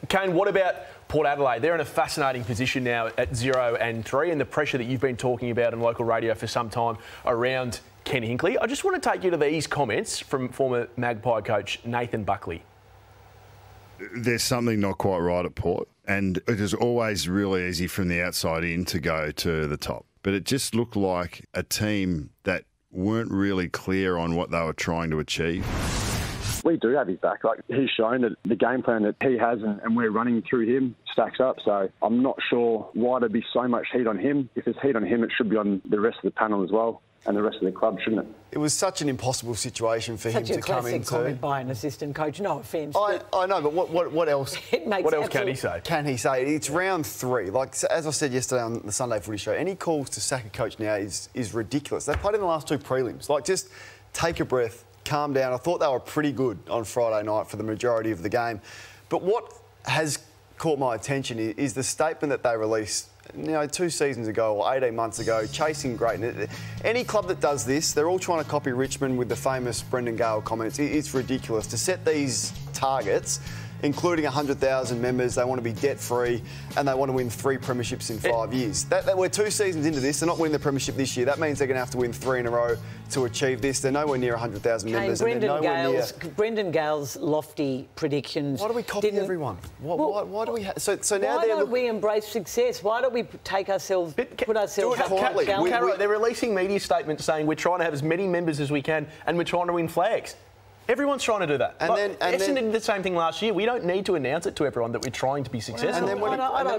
Kane, what about Port Adelaide? They're in a fascinating position now at 0-3, and the pressure that you've been talking about on local radio for some time around Ken Hinkley. I just want to take you to these comments from former Magpie coach Nathan Buckley. There's something not quite right at Port, and it is always really easy from the outside in to go to the top. But it just looked like a team that weren't really clear on what they were trying to achieve. We do have his back. Like, he's shown that the game plan that he has and we're running through him stacks up. So I'm not sure why there'd be so much heat on him. If there's heat on him, it should be on the rest of the panel as well and the rest of the club, shouldn't it? It was such an impossible situation for him to come into. Such a classic comment by an assistant coach. No offence. I know, but what else? What else can he say? Can he say? It's round 3. Like, as I said yesterday on the Sunday Footy Show, any calls to sack a coach now is ridiculous. They've played in the last 2 prelims. Like, just take a breath. Calm down. I thought they were pretty good on Friday night for the majority of the game. But what has caught my attention is the statement that they released, 2 seasons ago or 18 months ago, chasing greatness. Any club that does this, they're all trying to copy Richmond with the famous Brendan Gale comments. It's ridiculous to set these targets, including 100,000 members. They want to be debt-free and they want to win 3 premierships in 5 years. We're 2 seasons into this. They're not winning the premiership this year. That means they're going to have to win 3 in a row to achieve this. They're nowhere near 100,000 members. Brendan Gale's lofty predictions. Why do we copy everyone? Why do we have... So now why don't we embrace success? Why don't we take ourselves... put ourselves... They're releasing media statements saying we're trying to have as many members as we can and we're trying to win flags. Everyone's trying to do that. Essendon did the same thing last year. We don't need to announce it to everyone that we're trying to be successful. And then when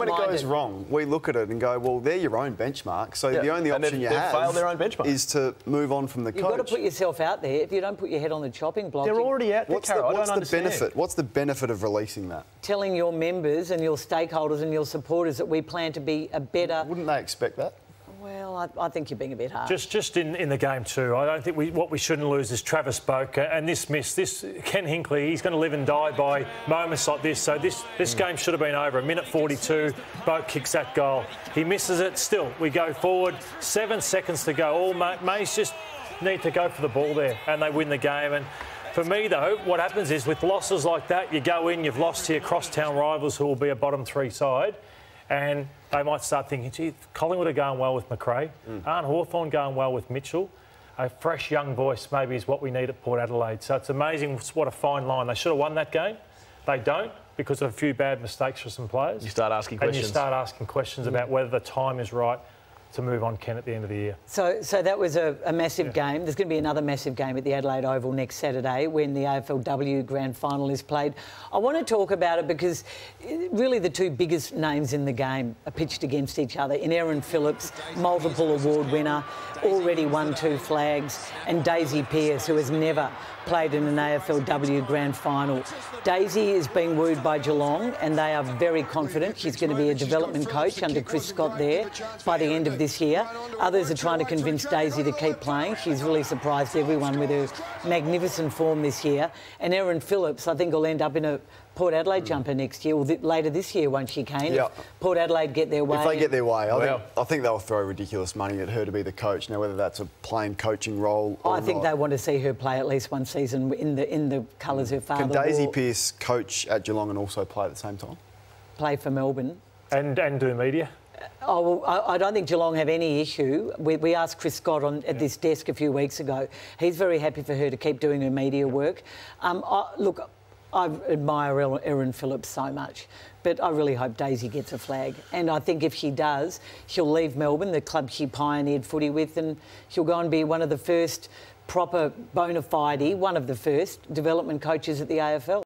it goes wrong, we look at it and go, well, they're your own benchmark. So the only option you have failed their own benchmark. Is to move on from the coach. You've got to put yourself out there. If you don't put your head on the chopping block... They're already out there, What's the benefit? What's the benefit of releasing that? Telling your members and your stakeholders and your supporters that we plan to be a better... Wouldn't they expect that? Well, I think you're being a bit hard. Just in the game too, I don't think what we shouldn't lose is Travis Boak and this miss. Ken Hinkley, he's going to live and die by moments like this. So this game should have been over. 1:42, Boak kicks that goal. He misses it. Still, we go forward. 7 seconds to go. All Mays just need to go for the ball there, and they win the game. And for me, though, what happens is with losses like that, you go in, you've lost to your crosstown rivals who will be a bottom 3 side. And they might start thinking, gee, Collingwood are going well with McRae. Aren't Hawthorn going well with Mitchell? A fresh young voice maybe is what we need at Port Adelaide. So it's amazing what a fine line. They should have won that game. They don't because of a few bad mistakes for some players. You start asking questions. And you start asking questions about whether the time is right to move on Ken at the end of the year. So that was a massive game. There's going to be another massive game at the Adelaide Oval next Saturday when the AFLW Grand Final is played. I want to talk about it because really the 2 biggest names in the game are pitched against each other. In Aaron Phillips, multiple award winner, already won 2 flags, and Daisy Pearce, who has never played in an AFLW Grand Final. Daisy is being wooed by Geelong and they are very confident she's going to be a development coach under Chris Scott there by the end of this year. Others are trying to convince Daisy to keep playing. She's really surprised everyone with her magnificent form this year. And Aaron Phillips, I think, will end up in a Port Adelaide jumper next year, or later this year, won't she, Kane? Yeah. If Port Adelaide get their way. If they get their way, I think they'll throw ridiculous money at her to be the coach. Now, whether that's a plain coaching role or I think they want to see her play at least one season in the colours her father wore. Can Daisy wore. Pearce coach at Geelong and also play at the same time? Play for Melbourne. And do media? Oh, well, I don't think Geelong have any issue. We asked Chris Scott at this desk a few weeks ago. He's very happy for her to keep doing her media work. Look, I admire Aaron Phillips so much, but I really hope Daisy gets a flag. And I think if she does, she'll leave Melbourne, the club she pioneered footy with, and she'll go and be one of the first proper bona fide, one of the first development coaches at the AFL.